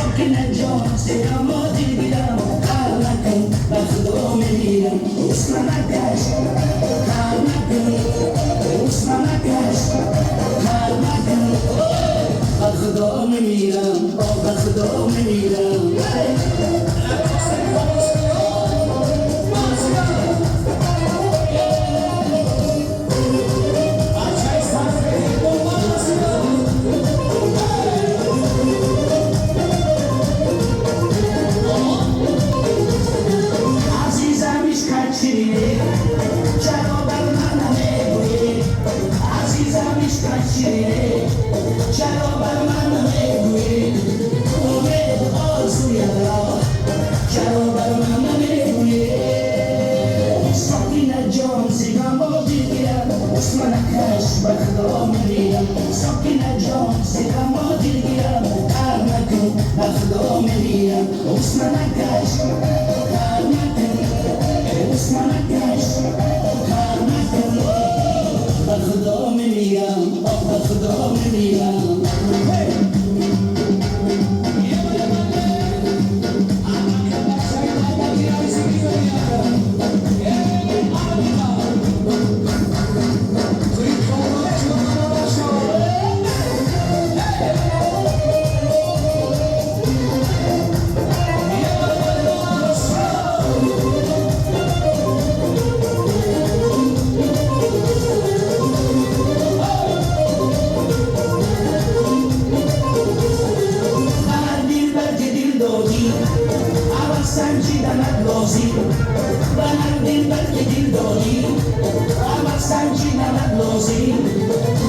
ساکن جان سیما دیدم کار نکن بر خدا میمیرم اسم نکش کار نکن اسم نکش کار نکن بر خدا میمیرم بر خدا میمیرم چرا بر من نمیگویی عزیزم عشقت شیرینه چرا بر من نمیگویی امید آرزویم را چرا بر من نمیگویی ساکن جان سیگم با دلگیرم اسم نکش بر خدا میمیرم ساکن جان سیگم با دلگیرم کار نکن بر خدا میمیرم اسم نکش کار نکن اسم نکش کار نکن بر خدا میمیرم بر خدا میمیرم سنجیدنت لازم و هر دل بلکه دل داری اما سنجیدنت لازم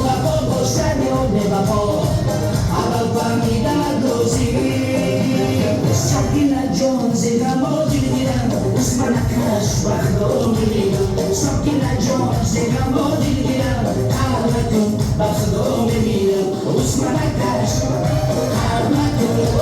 وفا باشد یا به وفا اول فهمیدنت لازم ساکن جان زیرم با دلگیرم اسم نکش بر خدا میمیرم ساکن جان زیرم با دلگیرم کار نکن بر خدا میمیرم اسم نکش کار نکن